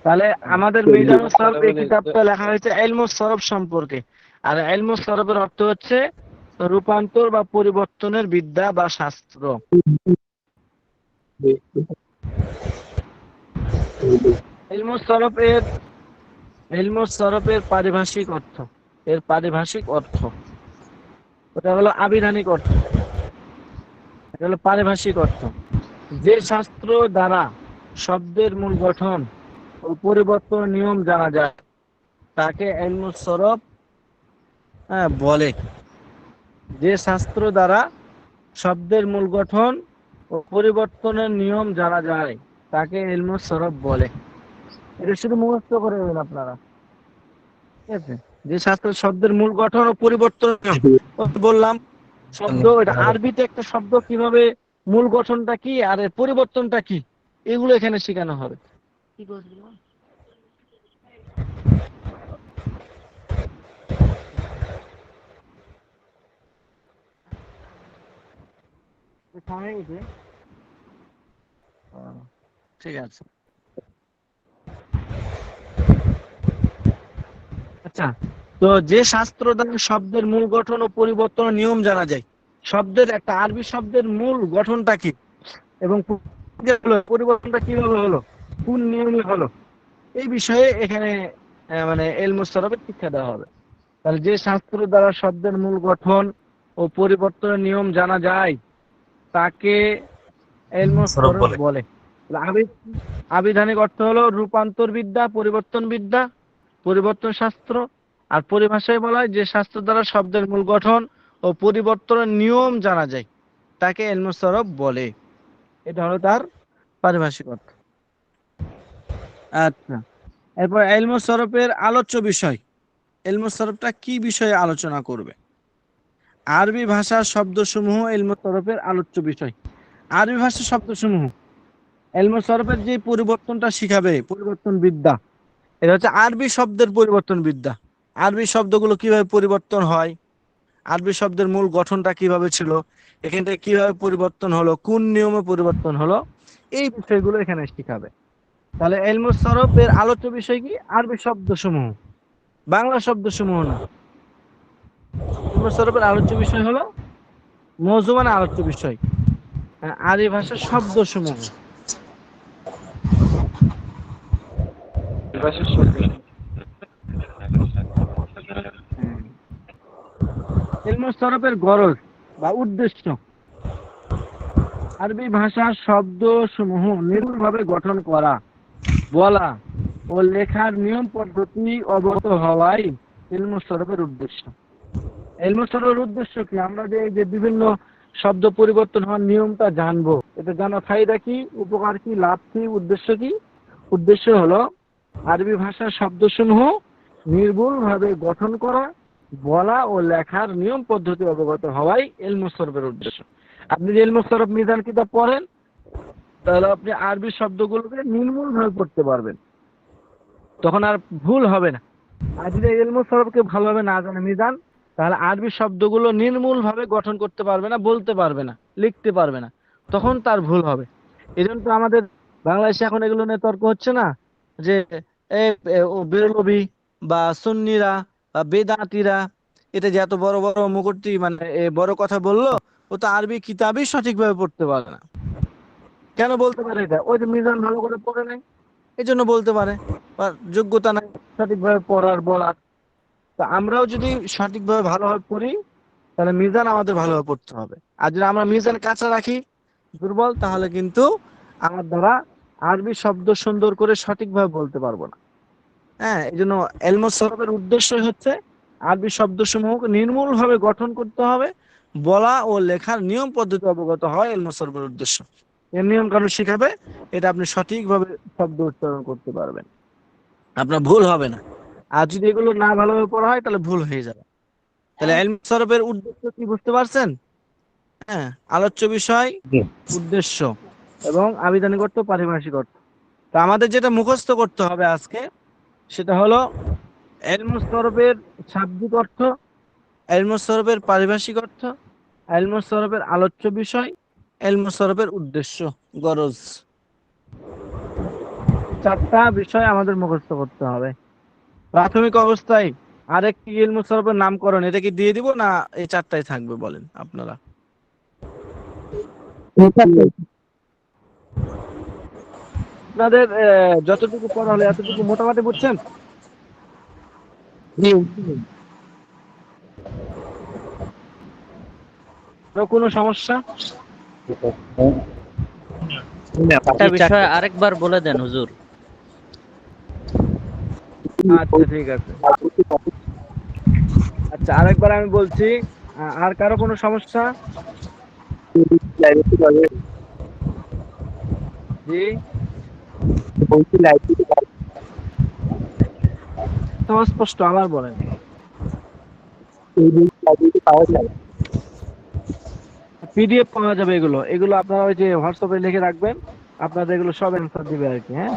তাহলে আমাদের মিজানুস সরফ এই কিতাবটা লেখা হয়েছে ইলমুস সরফ সম্পর্কে। আর ইলমুস সরফের অর্থ হচ্ছে রূপান্তর বা পরিবর্তনের বিদ্যা বা শাস্ত্র। ইলমুস সরফের, ইলমুস সরফের পারিভাষিক অর্থ, এর পারিভাষিক অর্থ ওটা হলো আবিধানিক অর্থ, এটা হলো পারিভাষিক অর্থ। যে শাস্ত্র দ্বারা শব্দের মূল গঠন ও পরিবর্তন নিয়ম জানা যায় তাকে ইলমুস সরফ বলে। যে শাস্ত্র দ্বারা শব্দের মূল গঠন ও পরিবর্তনের নিয়ম জানা যায় তাকে ইলমুস সরফ বলে। এটা শুধু মুখস্থ করে নেবেন আপনারা, ঠিক আছে? যে শাস্ত্র শব্দের মূল গঠন ও পরিবর্তন বললাম শব্দ, এটা আরবিতে একটা শব্দ কিভাবে মূল গঠনটা কি আর এর পরিবর্তনটা কি, এগুলো এখানে শেখানো হবে। কি বলছিলাম? ঠিক আছে, আচ্ছা। তো যে শাস্ত্র দ্বারা শব্দের মূল গঠন ও পরিবর্তন নিয়ম জানা যায়, শব্দের একটা আরবি শব্দের মূল গঠনটা কি এবং পরিবর্তনটা কিভাবে হলো, কোন নিয়মে হলো, এই বিষয়ে এখানে মানে ইলমুস সরফের শিক্ষা দেওয়া হবে। তাহলে যে শাস্ত্র দ্বারা শব্দের মূল গঠন ও পরিবর্তনের নিয়ম জানা যায় তাকে ইলমুস সরফ বলে। আবিধানিক অর্থ হলো রূপান্তর বিদ্যা, পরিবর্তন বিদ্যা, পরিবর্তন শাস্ত্র। আর পরিভাষায় বলা হয় যে শাস্ত্র দ্বারা শব্দের মূল গঠন ও ও পরিবর্তনের নিয়ম জানা যায় তাকে ইলমুস সরফ বলে। এটা হলো তার পারিভাষিক অর্থ। আচ্ছা, এরপর ইলমুস সরফের আলোচ্য বিষয়। ইলমুস সরফটা কি বিষয়ে আলোচনা করবে? আরবি ভাষার শব্দসমূহ ইলমুস সরফের আলোচ্য বিষয়। আরবি ভাষার শব্দসমূহ ইলমুস সরফের যে পরিবর্তনটা শিখাবে, পরিবর্তন বিদ্যা, এটা হচ্ছে আরবি শব্দের পরিবর্তন বিদ্যা। আরবি শব্দগুলো কিভাবে পরিবর্তন হয়, আরবি শব্দের মূল গঠনটা কিভাবে ছিল, এখান থেকে কিভাবে পরিবর্তন হলো, কোন নিয়মে পরিবর্তন হলো, এই বিষয়গুলো এখানে শিখাবে। তাহলে ইলমুস সরফের আলোচ্য বিষয় কি? আরবি শব্দসমূহ, বাংলা শব্দসমূহ না। ইলমুস সরফের আলোচ্য বিষয় হলো মওযু মানে আলোচ্য বিষয়, আরবি ভাষার শব্দসমূহ। ইলমুস সরফের গরজ বা উদ্দেশ্য, আরবি ভাষার শব্দসমূহ নির্ভুলভাবে গঠন করা, বলা ও লেখার নিয়ম পদ্ধতি অবগত হওয়াই ইলমুস সরফের উদ্দেশ্য। ইলমুস সরফের উদ্দেশ্য কি? আমরা যে এই যে বিভিন্ন শব্দ পরিবর্তন হওয়ার নিয়মটা জানবো, এটা জানার ফায়দা কি, উপকার কি, লাভ কি, উদ্দেশ্য কি? উদ্দেশ্য হলো আরবি ভাষার শব্দসমূহ নির্ভুলভাবে গঠন করা, বলা ও লেখার নিয়ম পদ্ধতি অবগত হওয়াই ইলমুস সরফের উদ্দেশ্য। আপনি যে ইলমুস সরফ মিজান কিতাব পড়েন, তাহলে আপনি আরবি শব্দগুলোকে নির্মূলভাবে পড়তে পারবেন, তখন আর ভুল হবে না। আর যদি ইলমুস সরফকে ভালোভাবে না জানে মিজান, তাহলে আরবি শব্দগুলো নির্মূলভাবে গঠন করতে পারবে না, বলতে পারবে না, লিখতে পারবে না, তখন তার ভুল হবে। এই জন্য তো আমাদের বাংলাদেশে এখন এগুলো নিয়ে তর্ক হচ্ছে না, যে ও বেরলভী বা সুন্নিরা বা বেদাতিরা, এটা যে এত বড় বড় মুকুটটি মানে বড় কথা বললো, ও তো আরবি কিতাবই সঠিকভাবে পড়তে পারে না। কেন বলতে পারে এটা? ওই যে মিজান ভালো করে পড়ে নাই, এই জন্য বলতে পারে, বা যোগ্যতা নাই সঠিকভাবে পড়ার বলার। তো আমরাও যদি সঠিকভাবে ভালোভাবে পড়ি, তাহলে মিজান আমাদের ভালোভাবে পড়তে হবে। আর যদি আমরা মিজান কাঁচা রাখি, দুর্বল, তাহলে কিন্তু আমার দ্বারা আরবি শব্দ সুন্দর করে সঠিকভাবে বলতে পারবো না। হ্যাঁ, এই জন্য ইলমুস সরফের উদ্দেশ্যই হচ্ছে আরবি শব্দসমূহকে নির্মূলভাবে গঠন করতে হবে, বলা ও লেখার নিয়ম পদ্ধতি অবগত হয় ইলমুস সরফের উদ্দেশ্য। এর নিয়ম কানুন শিখাবে, এটা আপনি সঠিকভাবে শব্দ উচ্চারণ করতে পারবেন, আপনার ভুল হবে না। আর যদি এগুলো না ভালোভাবে পড়া হয়, তাহলে ভুল হয়ে যাবে। তাহলে ইলমুস সরফের উদ্দেশ্য কি বুঝতে পারছেন? হ্যাঁ, আলোচ্য বিষয়, উদ্দেশ্য এবং আবিধানিক অর্থ, পারিভাষিক অর্থ। তো আমাদের যেটা মুখস্থ করতে হবে আজকে, সেটা হলো ইলমুস সরফের শাব্দিক অর্থ, ইলমুস সরফের পারিভাষিক অর্থ, ইলমুস সরফের আলোচ্য বিষয়, ইলমুস সরফের উদ্দেশ্য, গরজ। চারটা বিষয় আমাদের মুখস্থ করতে হবে প্রাথমিক অবস্থায়। আরেকটি ইলমুস সরফের নামকরণ, এটা কি দিয়ে দিব না এই চারটাই থাকবে বলেন আপনারা? আপনাদের যতটুকু পড়া হলো এতটুকু মোটামুটি বুঝছেন? কোনো সমস্যা? একটা বিষয় আরেকবার বলে দেন হুজুর। আচ্ছা, ঠিক আছে। আচ্ছা, আরেকবার আমি বলছি। আর কারো কোনো সমস্যা? জি, স্পষ্ট আবার বলেন। পিডিএফ পাওয়া যাবে, এগুলো এগুলো আপনারা ওই যে হোয়াটসঅ্যাপে লিখে রাখবেন, আপনাদের এগুলো সব অ্যান্সার দিবে আর কি। হ্যাঁ,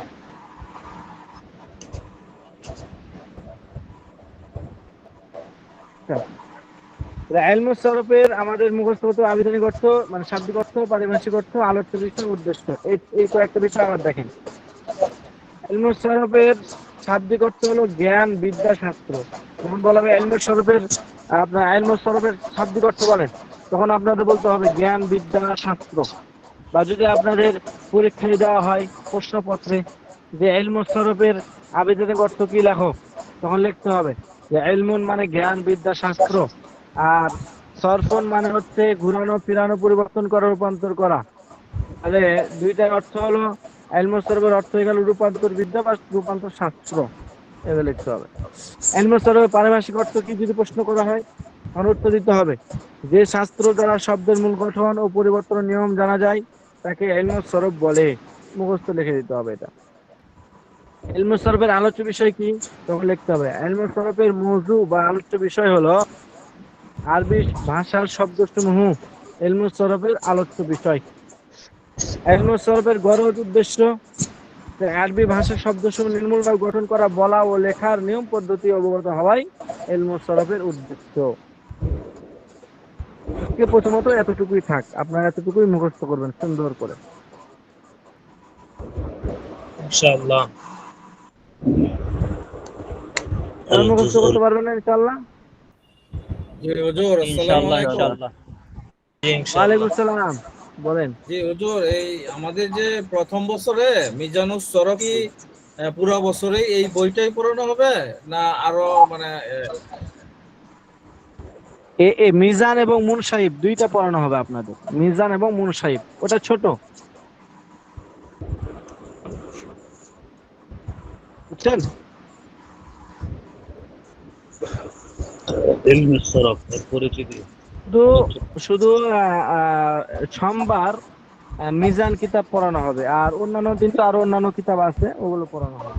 ইলমুস সরফের আমাদের মুখস্থ হতো আবিধানিক অর্থ মানে শাব্দিক অর্থ, পারিভাষিক অর্থ, আলোচ্য বিষয়, উদ্দেশ্য। এই কয়েকটা বিষয় আবার দেখেন। ইলমুস সরফের শাব্দিক অর্থ হলো জ্ঞান, বিদ্যা, শাস্ত্র। যখন বলা হবে ইলমুস সরফের, আপনার ইলমুস সরফের শাব্দিক অর্থ বলেন, তখন আপনাদের বলতে হবে জ্ঞান, বিদ্যা, শাস্ত্র। বা যদি আপনাদের পরীক্ষায় দেওয়া হয় প্রশ্নপত্রে যে ইলমুস সরফের আবিধানিক অর্থ কি লেখো, তখন লিখতে হবে যে ইলমুন মানে জ্ঞান, বিদ্যা, শাস্ত্র, আর সরফন মানে হচ্ছে ঘুরানো, ফিরানো, পরিবর্তন করা, রূপান্তর করা। তাহলে দুইটার অর্থ হলো, ইলমুস সরফের অর্থ হয়ে গেল রূপান্তর বিদ্যা বা রূপান্তর শাস্ত্র, এভাবে লিখতে হবে। ইলমুস সরফের পারিভাষিক অর্থ কি যদি প্রশ্ন করা হয়, অনুত্তর দিতে হবে। যে শাস্ত্র দ্বারা শব্দের মূল গঠন ও পরিবর্তনের নিয়ম জানা যায় তাকে ইলমুস সরফ বলে। মুখস্থ লিখে দিতে হবে এটা। ইলমুস সরফের আলোচ্য বিষয় কি? তখন লিখতে হবে ইলমুস সরফের মৌজু বা আলোচ্য বিষয় হলো আরবি ভাষার শব্দসমূহ ইলমুস সরফের আলোচ্য বিষয়। ইলমুস সরফের গরজ উদ্দেশ্য আরবি ভাষার শব্দসমূহ নির্মূলভাবে গঠন করা, বলা ও লেখার নিয়ম পদ্ধতি অবগত হওয়াই ইলমুস সরফের উদ্দেশ্য। আজকে প্রথমত এতটুকুই থাক, আপনারা এতটুকুই মুখস্থ করবেন সুন্দর করে। ইনশাআল্লাহ। তারা মুখস্থ করতে পারবেন না ইনশাআল্লাহ? জি হুজুর, আসসালামু ইনশাআল্লাহ আলাইকুম। ইনশাআল্লাহ। জি ওয়ালাইকুম ইনশাআল্লাহ। আসসালাম, বলেন। জি হুজুর, এই আমাদের যে প্রথম বছরে মিজানুস সরফ কি পুরো বছরে এই বইটাই পড়ানো হবে, না আরো মানে এ মিজান এবং মুনসাহিব দুইটা পড়ানো হবে আপনাদের। মিজান এবং মুনসাহিব, ওটা ছোট, বুঝছেন? ইলমুস সরফ এর পরিচিতি। শুধু শুধু সোমবার মিজান কিতাব পড়ানো হবে, আর অন্যান্য দিন তো আরো অন্যান্য কিতাব আছে, ওগুলো পড়ানো হবে।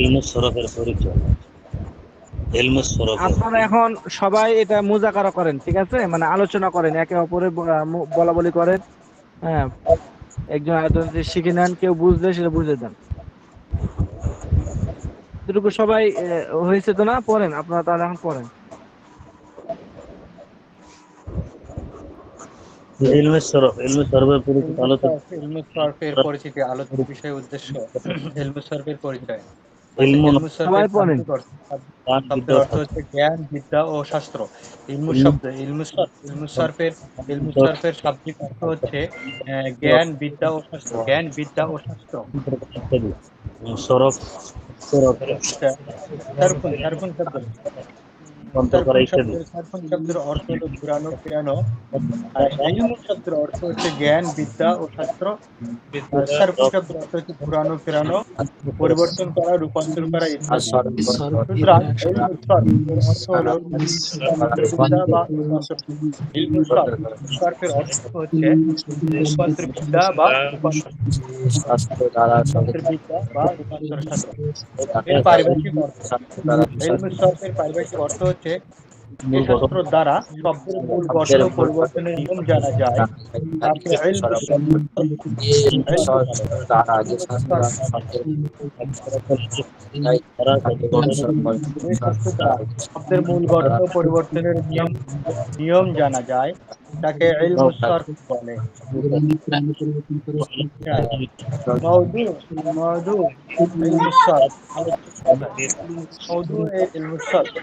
ইলমুস সরফের পরিচয়। ইলমুস সরফের আপনারা এখন সবাই এটা মুজাকারা করেন, ঠিক আছে? মানে আলোচনা করেন, একে অপরের বলা বলি করেন। হ্যাঁ, একজন আরেকজন শিখে নেন, কেউ বুঝলে সেটা বুঝে দেন। এটুকু সবাই হয়েছে তো না? পড়েন আপনারা, তাহলে এখন পড়েন। ইলমুস সরফ, ইলমুস সরফের পরিচিতি আলোচনা। ইলমুস সরফের পরিচিতি, আলোচ্য বিষয়, উদ্দেশ্য। ইলমুস সরফের পরিচয়। ইলমুন ইলমুস সবাই সরফের পড়েন। শাব্দিক অর্থ। গান শব্দের বিদ্যা অর্থ হচ্ছে জ্ঞান, বিদ্যা ও শাস্ত্র। ইলমুস শব্দ, ইলমুস সরফের শাব্দিক অর্থ হচ্ছে জ্ঞান, বিদ্যা ও শাস্ত্র। জ্ঞান, বিদ্যা ও শাস্ত্র। ইত্যাদি। সরফ সরফের সারফুন শব্দ, অন্তর করা ইত্যাদি। সারফুন শব্দের অর্থ হলো ঘুরানো, ফেরানো। আর ইলম শব্দের অর্থ হচ্ছে জ্ঞান, বিদ্যা ও শাস্ত্র। আর সারফুন শব্দের অর্থ হচ্ছে ঘুরানো, ফেরানো, পরিবর্তন করা, রূপান্তর করা ইত্যাদি। সুতরাং ইলমুস সরফ এর অর্থ হলো রূপান্তর বিদ্যা বা রূপান্তর। ইলমুস সরফের অর্থ হচ্ছে রূপান্তর বিদ্যা বা রূপান্তর, রূপান্তর বিদ্যা বা রূপান্তর শাস্ত্র। এর পারিভাষিক অর্থ, ইলমুস সরফের পারিভাষিক অর্থ হচ্ছে যে শাস্ত্র দ্বারা শব্দের মূল গঠন ও পরিবর্তনের নিয়ম জানা যায় তাকে ইলমুস সরফ বলে। ইলমুস সরফ, ইলমুস সরফ। যে শাস্ত্র দ্বারা শব্দের মূল গঠন ও পরিবর্তনের নিয়ম জানা যায় তাকে ইলমুস সরফ বলে। মওদু মওদু ইলমুস সরফ, আলোচ্য বিষয়। মওদু ইলমুস সরফ।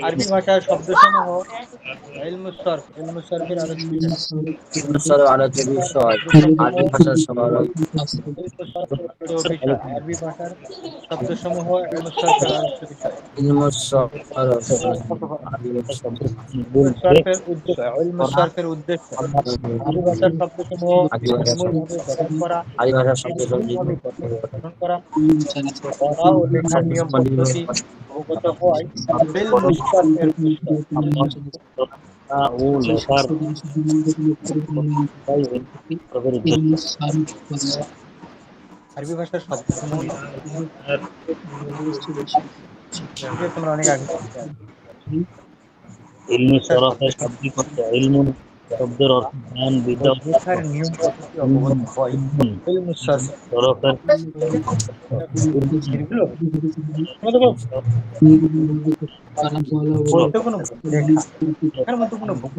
আরবি ভাষার শব্দসমূহ ইলমুস সরফ, ইলমুস সরফের আলোচ্য বিষয়। ইলমুস সরফের আলোচ্য বিষয়। আরবি ভাষার শব্দসমূহ ইলমুস সরফের আলোচ্য বিষয়। ইলমুস সরফের উদ্দেশ্য, ইলমুস সরফের উদ্দেশ্য আরবি ভাষার শব্দসমূহ নির্মূলভাবে গঠন করা, নির্ভুলভাবে গঠন করা, পড়া ও লেখার নিয়ম পদ্ধতি অবগত হওয়াই ইলমুস সরফের উদ্দেশ্য। ও লেখার আরবি ভাষার শব্দসমূহ তোমরা অনেক আগে শিখতে পারবে। ইলমুস সরফের শাব্দিক অর্থ ইলমুন শব্দের অর্থ জ্ঞান, বিদ্যা ও লেখার নিয়ম পদ্ধতি অবগত হয় ইলমুস সরফ। সরফের এগুলো বলতে কোনো ভুল, লেখা লেখার মধ্যে কোনো ভুল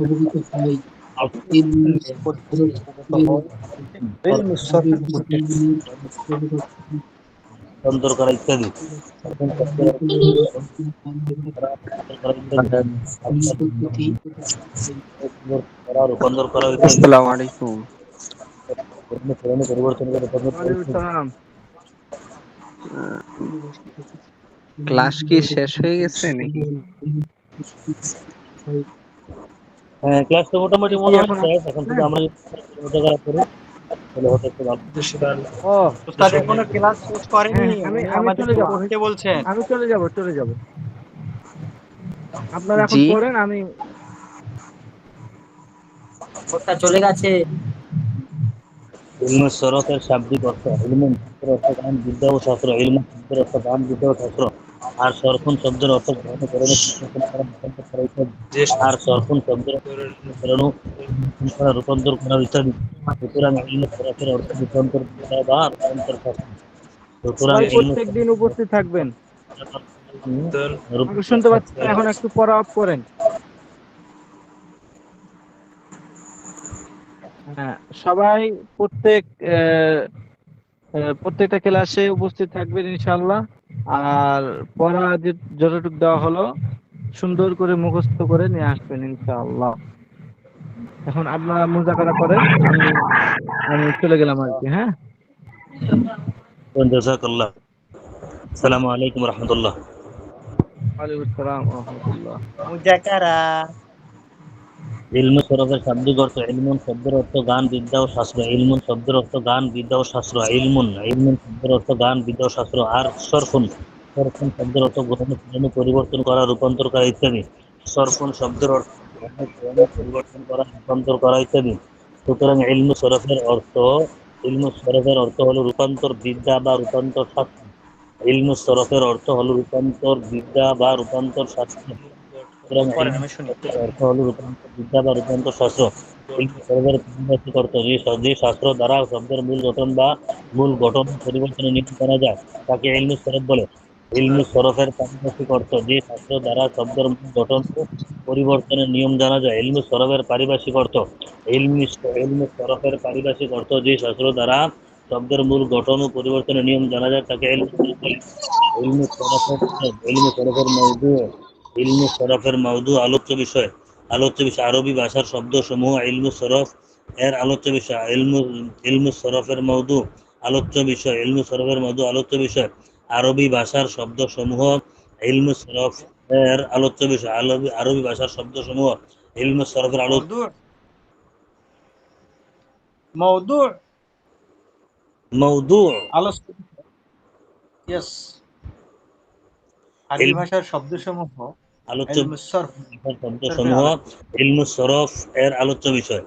নেই। পদ্ধতি অবগত হয় ইলমুস সরফের উদ্দেশ্য। অন্তর করা ইত্যাদি। রূপান্তর করা ইত্যাদি। আসসালামু আলাইকুম। পরিবর্তন করে ওয়ালাইকুম আসসালাম। ক্লাস কি শেষ হয়ে গেছে নাকি? হ্যাঁ, ক্লাস তো মোটামুটি কি মনে হয় এখন শেষ। এখন শুধু আমরা মুজাকারা করি। তাহলে হয়তো একটু ভালো। ও উস্তাদ এখনো ক্লাস শেষ করেনি, হ্যাঁ, আমি উনি আমি চলে আমাদেরকে যাব পড়তে বলছেন। আমি চলে যাব আপনারা এখন জি পড়েন আমি ওটা চলে গেছে। ইলমে সরফের শাব্দিক অর্থ ইলমুন শব্দের অর্থ জ্ঞান বিদ্যা ও শাস্ত্র, ইলমুন শব্দের অর্থ জ্ঞান বিদ্যা ও শাস্ত্র, আর সরফুন শব্দের অর্থ গ্রহণ করানো পরিবর্তন করা রূপান্তর করা ইত্যাদি, আর সরফুন শব্দের অর্থ গ্রহণ করানো পরিবর্তন করা রূপান্তর করা ইত্যাদি। সুতরাং ইলমে সরফের অর্থ রূপান্তর বিদ্যা বা রূপান্তর শাস্ত্র। সুতরাং সবাই ইলমে প্রত্যেক দিন উপস্থিত থাকবেন। আমাকে রূপান্তর শুনতে পাচ্ছেন না? শাস্ত্রের এখন একটু পড়া অফ করেন। হ্যাঁ, সবাই প্রত্যেক প্রত্যেকটা ক্লাসে উপস্থিত থাকবেন ইনশাআল্লাহ। আর পড়া যে যতটুকু দেওয়া হলো সুন্দর করে মুখস্থ করে নিয়ে আসবেন ইনশাআল্লাহ। এখন আপনারা মুজাকারা করেন, আমি আমি চলে গেলাম আর কি। হ্যাঁ, জাযাকাল্লাহ। আসসালামু আলাইকুম রহমতুল্লাহ। ওয়ালাইকুম আসসালাম ওয়া রাহমাতুল্লাহ। মুজাকারা। ইলমে সরফের শাব্দিক অর্থ ইলমুন শব্দের অর্থ জ্ঞান বিদ্যা ও শাস্ত্র, ইলমুন শব্দের অর্থ জ্ঞান বিদ্যা ও শাস্ত্র, ইলমুন শব্দের অর্থ জ্ঞান বিদ্যা ও শাস্ত্র, আর সরফুন শব্দের অর্থ গ্রহণ ফেরানো পরিবর্তন করা রূপান্তর করা ইত্যাদি। সরফুন শব্দের অর্থ গ্রহণ ফেরানো পরিবর্তন করা রূপান্তর করা ইত্যাদি। সুতরাং ইলমু সরফের অর্থ হলো রূপান্তর বিদ্যা বা রূপান্তর শাস্ত্র। ইলমু সরফের অর্থ হলো রূপান্তর বিদ্যা বা রূপান্তর শাস্ত্র। সুতরাং পড়েন ইলমু আমি শুনি। সরফের অর্থ হলো রূপান্তর বিদ্যা বা রূপান্তর শাস্ত্র। ইলমু সরফের পারিভাষিক অর্থ যে শাস্ত্র দ্বারা শব্দের মূল গঠন বা মূল গঠন পরিবর্তনে নিয়ম করা যায় তাকে ইলমু সরফ বলে। ইলমু সরফের পারিভাষিক অর্থ যে শাস্ত্র দ্বারা শব্দের মূল গঠন ও পরিবর্তনের নিয়ম জানা যায়। ইলমু সরফের পারিভাষিক অর্থ ইলমি ইলমু সরফের পারিভাষিক অর্থ যে শাস্ত্র দ্বারা শব্দের মূল গঠন ও পরিবর্তনের নিয়ম জানা যায় তাকে ইলমু সরফ বলে। ইলমু সরফের ইলমু সরফের মওদু ইলমু সরফের মওদু আলোচ্য বিষয় আরবি ভাষার শব্দ সমূহ ইলমু সরফ এর আলোচ্য বিষয় ইলমু সরফের মওদু আলোচ্য বিষয় আরবি ভাষার শব্দ সমূহ ইলমু সরফ এর আলোচ্য বিষয় আরবি ভাষার শব্দ সমূহ ইলমু সরফের মওদু মওদু মওদু আলোচনা। ইয়েস। আরবি ভাষার শব্দসমূহ আলোচ্য ইলমুস সরফ ভাষার শব্দ সরফের সমূহ আলোচ্য। ইলমু সরফ এর আলোচ্য বিষয়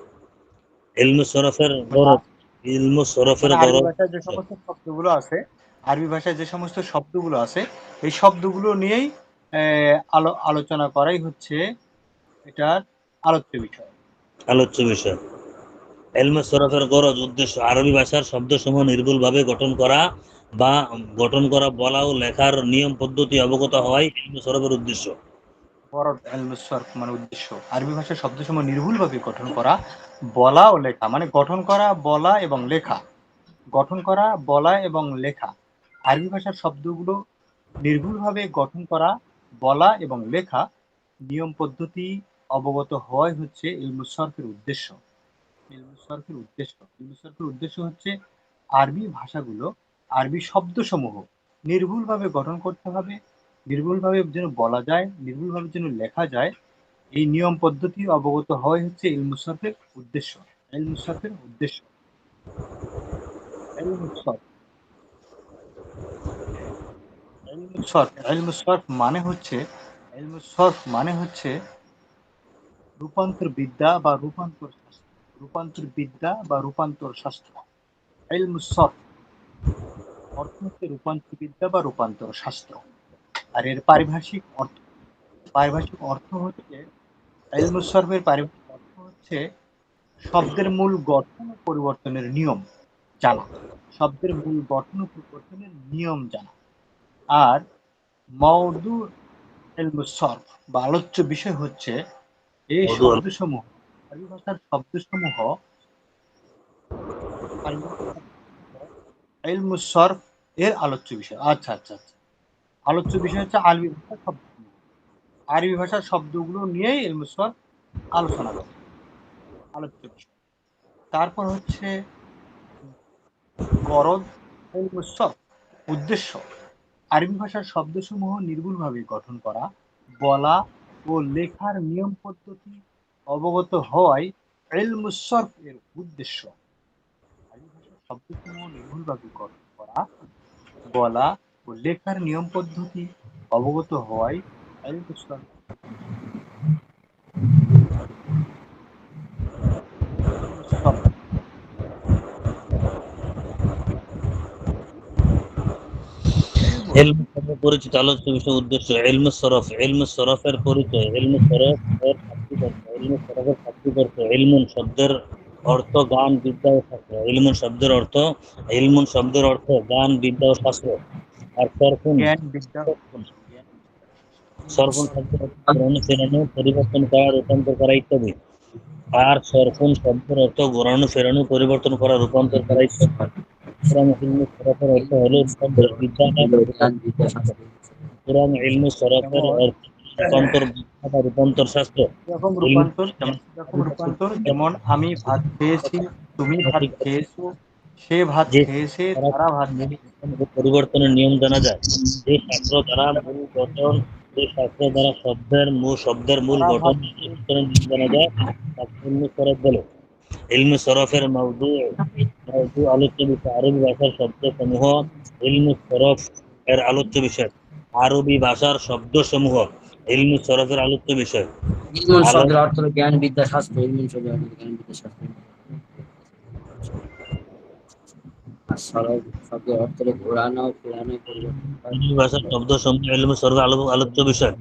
ইলমু সরফের মানে গরজ ইলমু সরফের মানে আরবি গরজ ভাষায় যে সমস্ত শব্দগুলো আছে, আরবি ভাষায় যে সমস্ত শব্দগুলো আছে, এই শব্দগুলো নিয়েই আলোচনা করাই হচ্ছে এটার আলোচ্য বিষয়। আলোচ্য বিষয় ইলমে সরফের গরজ উদ্দেশ্য আরবি ভাষার শব্দসমূহ নির্ভুলভাবে গঠন করা বলা ও লেখার নিয়ম পদ্ধতি অবগত হওয়াই ইলমে সরফের উদ্দেশ্য। গরদ ইলমুস সরফ মানে উদ্দেশ্য। আরবি ভাষার শব্দসমূহ নির্ভুলভাবে গঠন করা, বলা ও লেখা, মানে গঠন করা, বলা এবং লেখা। গঠন করা, বলা এবং লেখা। আরবি ভাষার শব্দগুলো নির্ভুলভাবে গঠন করা, বলা এবং লেখা, নিয়ম পদ্ধতি অবগত হওয়াই হচ্ছে ইলমুস সরফের উদ্দেশ্য। ইলমুস সরফের উদ্দেশ্য হচ্ছে আরবি ভাষাগুলো, আরবি শব্দসমূহ নির্ভুলভাবে গঠন করতে হবে, নির্ভুলভাবে যেন বলা যায়, নির্ভুলভাবে যেন লেখা যায়, এই নিয়ম পদ্ধতি অবগত হওয়াই হচ্ছে ইলমুস সরফের উদ্দেশ্য। ইলমুস সরফের উদ্দেশ্য ইলমুস সরফ। ইলমুস সরফ মানে হচ্ছে রূপান্তর বিদ্যা বা রূপান্তর শাস্ত্র। রূপান্তর বিদ্যা বা রূপান্তর শাস্ত্র। ইলমুস সরফ অর্থ হচ্ছে রূপান্তর বিদ্যা বা রূপান্তর শাস্ত্র। আর এর পারিভাষিক অর্থ হচ্ছে ইলমুস সরফের পারিভাষিক অর্থ হচ্ছে শব্দের মূল গঠন ও পরিবর্তনের নিয়ম জানা। শব্দের মূল গঠন ও পরিবর্তনের নিয়ম জানা। আর মওদু ইলমুস সরফ বা আলোচ্য বিষয় হচ্ছে এই মওদু শব্দসমূহ, আরবি ভাষার শব্দসমূহ ইলমুস সরফ এর আলোচ্য বিষয়। আচ্ছা আচ্ছা আচ্ছা, আলোচ্য বিষয় হচ্ছে আরবি ভাষার শব্দসমূহ। আরবি ভাষার শব্দগুলো নিয়েই ইলমুস সরফ আলোচনা করে, আলোচ্য বিষয়। তারপর হচ্ছে গরজ ইলমুস সরফ উদ্দেশ্য আরবি ভাষার শব্দসমূহ নির্ভুলভাবে গঠন করা, বলা ও লেখার নিয়ম পদ্ধতি অবগত হওয়াই ইলমুস সরফ এর উদ্দেশ্য। আরবি শব্দসমূহ নির্ভুলভাবে গঠন করা, বলা ও লেখার নিয়ম পদ্ধতি অবগত হওয়াই ইলমুস সরফ। ইলমুস সরফ ইলমুস সরফের পরিচিত আলোচ্য বিষয় উদ্দেশ্য ইলমুস সরফের পরিচয় ইলমুস সরফের শাব্দিক অর্থ ইলমুস সরফের শাব্দিক অর্থ ইলমুন শব্দের অর্থ জ্ঞান বিদ্যা ও শাস্ত্র ইলমুন শব্দের অর্থ জ্ঞান বিদ্যা ও শাস্ত্র আর সরফুন জ্ঞান বিদ্যা সরফুন শব্দের অর্থ ঘোরানো ফেরানো পরিবর্তন করা রূপান্তর করা ইত্যাদি আর সরফুন শব্দের অর্থ ঘোরানো ফেরানো পরিবর্তন করা রূপান্তর করা ইত্যাদি সুতরাং ইলমুস সরফের অর্থ হলো রূপান্তর বিদ্যা সুতরাং ইলমুস সরফের অর্থ রূপান্তর বিদ্যা বা রূপান্তর শাস্ত্র যেমন আমি ভাত খেয়েছি, তুমি ভাত খেয়েছো, সে ভাত যে খেয়েছে, তারা ভাত পরিবর্তনের নিয়ম জানা যায় যে শাস্ত্র দ্বারা শব্দের মূল গঠন পরিবর্তনের নিয়ম জানা যায় তাকে ইলমুস সরফ বলে। ইলমুস সরফের মাউদু আলোচ্য বিষয় আরবি ভাষার শব্দসমূহ ইলমুস সরফ এর আলোচ্য বিষয় আরবি ভাষার শব্দসমূহ ইলমুস সরফের আলোচ্য বিষয় ইলমুন শব্দের অর্থ হলো জ্ঞান বিদ্যা শাস্ত্র। ইলমুন শব্দের অর্থ হলো জ্ঞান বিদ্যা শাস্ত্র। আর সরব শব্দের অর্থ হলো ঘোরানো ফেরানো পরিবর্তন। আরবি ভাষার শব্দসমূহ ইলমুস সরফের আলোচ্য বিষয়